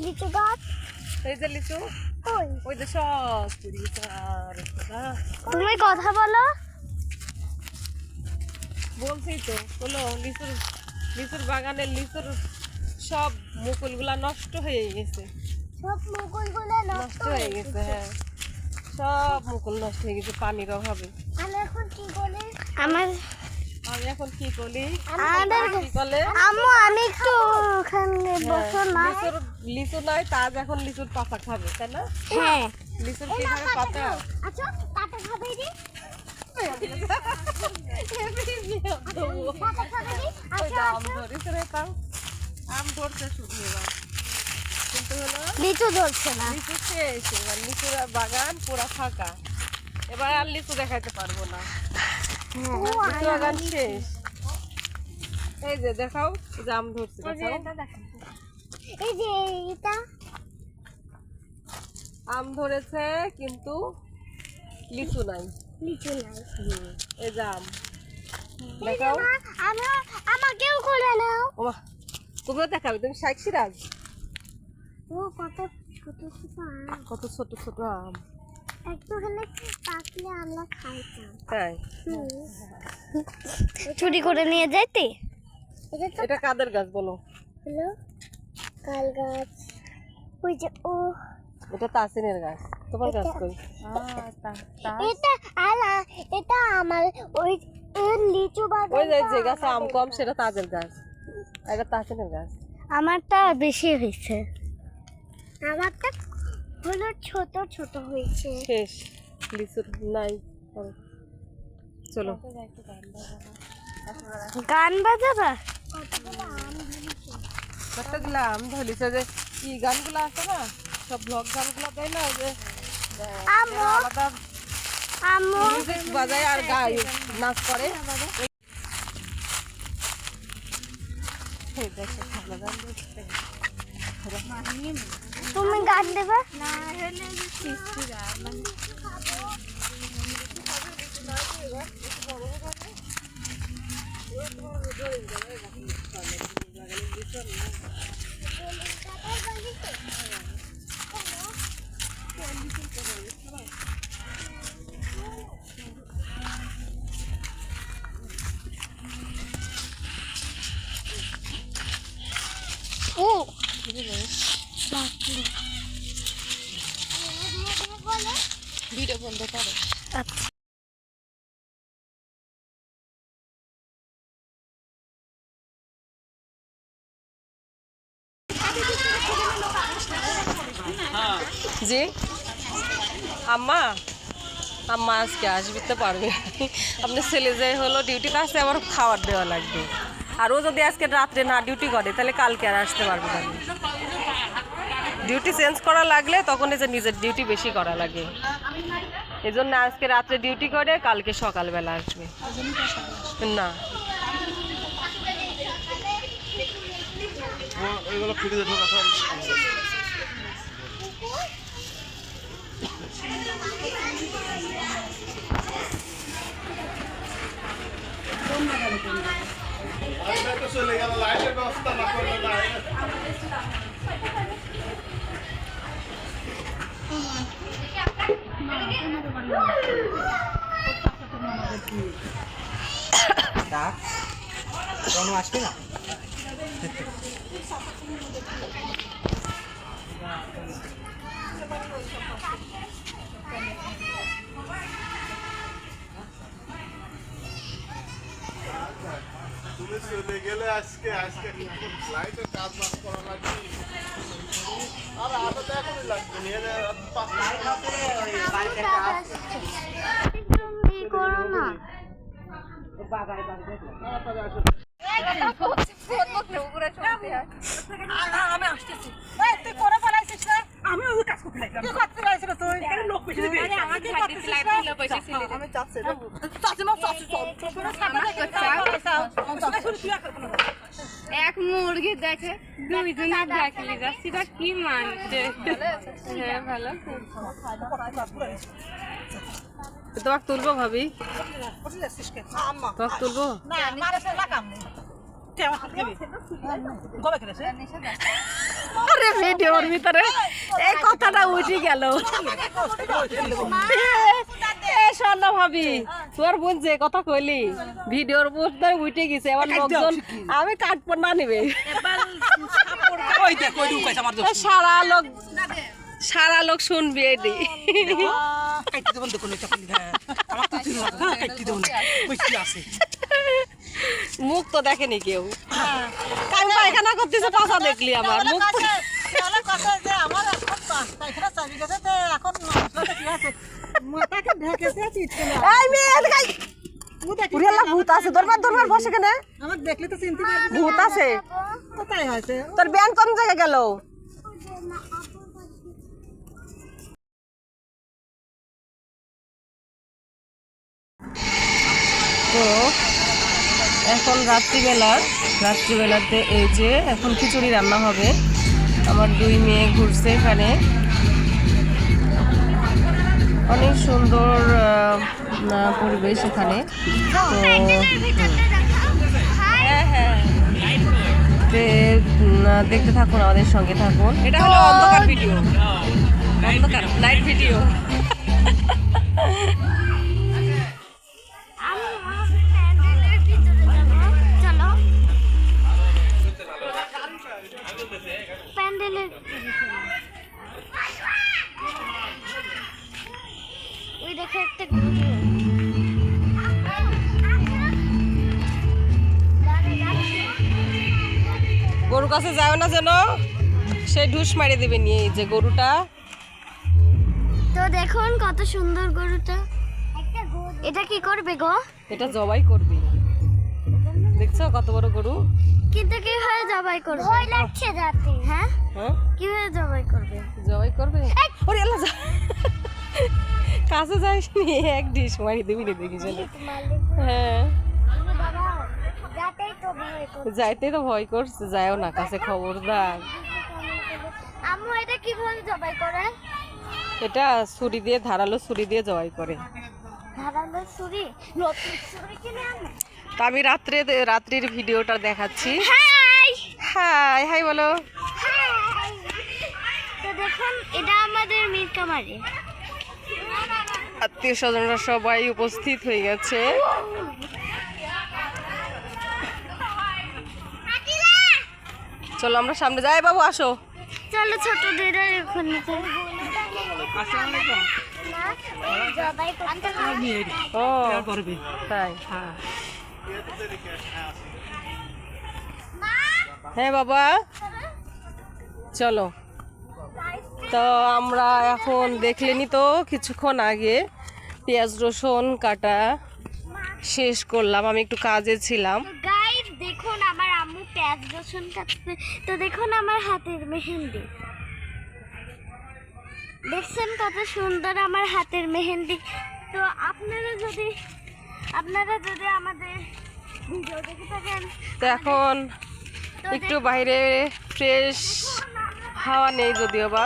লিচু গাছ, এই যে লিচু, ওই যে সব তুমি কথা বলো। বলছি তো বলো, লিচুর বাগানের লিচুর সব মুকুলগুলা নষ্ট হয়ে গেছে। সব মুকুলগুলো নষ্ট হয়ে গেছে, হ্যাঁ সব মুকুল নষ্ট হয়ে গেছে পানির অভাবে। আমি এখন কি করি? আমি এখন কি করি? আম্মু আমি একটু ওখানে বসো না। লিচু নাই, তাজ এখন লিচুর পাতা খাবে, তাই না? হ্যাঁ, লিচুর কি খাবে? পাতা। আচ্ছা পাতা খাবে রে। পাতা খাবে রে। আচ্ছা আম ধরেছে রে, তাও আম ধরছে শুধু এবার, কিন্তু হলো লিচু ধরছে না। লিচু শেষ, এবার লিচুর বাগান পুরা ফাঁকা, এবার আর লিচু দেখাইতে পারবো না, লিচু বাগান শেষ। এই যে দেখাও, এই যে আম ধরছে, এই যে এটা আম ধরেছে কিন্তু লিচু নাই। লিচু নাই। এই যে আম দেখাও, আমাকেও করে নাও। ও তুমিও দেখাবে, তুমি শাইখ সিরাজ। ও কত ছোট ছোট আম, কত ছোট ছোট আম, একটু হলে পাকলে আমরা খাইতাম। তাই চুরি করে নিয়ে যাইতে। এটা কাদের গাছ বলো? হলো কাল গাছ, ওই যে ও এটা তাসিনের গাছ। তোমার গাছ কই? এটা আলা, এটা আমার ওই লিচু বাগান। ওই যে গাছে আম কম সেটা তাজের গাছ, এটা তাসিনের গাছ। আমারটা বেশি হয়েছে, আমারটা হলো ছোট ছোট হয়েছে। শেষ, লিচু নাই। চলো গান বাজাবা। কতগুলা আম ধরেছে, যে কি গানগুলো আছে না, সব ব্লগ গানগুলো দেয় না, যে আলাদা মিউজিক বাজায় আর গায়, নাচ করে। তুমি গান দেবে? ও ভিডিও বন্ধ করো। আচ্ছা জি আম্মা, আম্মা আজকে আসবে তো পারবে, আপনার ছেলে যে হলো ডিউটিতে আসছে, আবার খাবার দেওয়া লাগবে, আর ও যদি আজকে রাত্রে না ডিউটি করে তাহলে কালকে আর আসতে পারবে না। ডিউটি চেঞ্জ করা লাগলে তখন এই যে নিজের ডিউটি বেশি করা লাগে, এই জন্য আজকে রাত্রে ডিউটি করে কালকে সকালবেলা আসবে। না চলে গেল, লাইটের ব্যবস্থা না করলে না। কোনো আসবে না। তুমি চলে গেলে আজকে লাইটের কাজ বাজ করা লাগবে, আর আলো তো এখনই লাগবে করো না। আমি আসতেছি, তুই করে ফেলাইছিস না, আমি ওই কাজ করতে লাগলাম। কি করতে চাইছিস তুই? লোক বেশি দিবি। আমাকে করতে লাগলাম, পয়সা ছিল। আমি চাচ্ছি না। চাচ্ছি না, চাচ্ছি সব। তোরা সামনে এক মুরগি দেখে দুইজনে দেখলি যাচ্ছি, তা কি মানছে? হ্যাঁ ভালো। তোমাকে তুলবো ভাবি, তোমাকে তুলবো। আরে ভিডিওর ভিতরে এই কথাটা উঠে গেল। স্বর্ণা ভাবি তোর বোন যে কথা কইলি ভিডিওর ভিতরে উঠে গেছে, এবার লোকজন আমি কাটবো না নিবে, সারা লোক শুনবি এটি। মুখ তো দেখেনি কেউ, আমি পায়খানা করতেছে পাশা দেখলি আমার মুখ। ভূত আছে দরবার দরবার বসে কেন? আমার দেখলে তো চিনতে পারবি। ভূত আছে কোথায় হয়েছে? তোর ব্যান কোন জায়গায় গেল? তো এখন রাত্রিবেলাতে এই যে এখন খিচুড়ি রান্না হবে। আমার 2 মেয়ে ঘুরছে এখানে, অনেক সুন্দর পরিবেশ এখানে। তো হ্যাঁ দেখতে থাকুন, আমাদের সঙ্গে থাকুন। এটা হলো অন্ধকার ভিডিও, অন্ধকার নাইট ভিডিও। প্যান্ডেলের ওই দেখো একটা গরু কাছে যাও না যেন, সে ঢুস মারি দেবে নিয়ে এই যে গরুটা। তো দেখুন কত সুন্দর গরুটা। এটা কি করবে গো? এটা জবাই করবি, দেখছো কত বড় গরু। কিন্তু কিভাবে জবাই করবে? ভয় লাগছে যাতে। হ্যাঁ হ্যাঁ কিভাবে জবাই করবে? জবাই করবে। ওরে আল্লাহ, কাছে যাইস নি, এক ডিশ মারি দিবি রে, দেখিস না? হ্যাঁ যাইতেই তো ভয় করছে, যাইও না কাছে, খবরদার। আম্মু এটা কিভাবে জবাই করে? এটা ছুরি দিয়ে, ধারালো ছুরি দিয়ে জবাই করে। ধারালো ছুরি, নতুন ছুরি কিনে আনো। তো আমি রাত্রির ভিডিওটা দেখাচ্ছি। হাই হাই হাই বলো। হাই। তো দেখুন এটা আমাদের মিরকামারি। আত্মীয় স্বজনরা সবাই উপস্থিত হয়ে গেছে। চলো আমরা সামনে যাই, বাবু আসো। চলো ছোটদের এখন ও তাই, হ্যাঁ বাবা চলো। তো আমরা এখন দেখলেনি তো কিছুক্ষণ আগে পেঁয়াজ রসুন কাটা শেষ করলাম, আমি একটু কাজে ছিলাম। গাইস দেখুন আমার আম্মু পেঁয়াজ রসুন কাটছে। তো দেখুন আমার হাতের মেহেন্দি, দেখছেন কত সুন্দর আমার হাতের মেহেন্দি। তো আপনারা যদি আমাদের ভিডিও দেখে থাকেন, তো এখন একটু বাইরে ফ্রেশ হাওয়া নেই যদিও বা,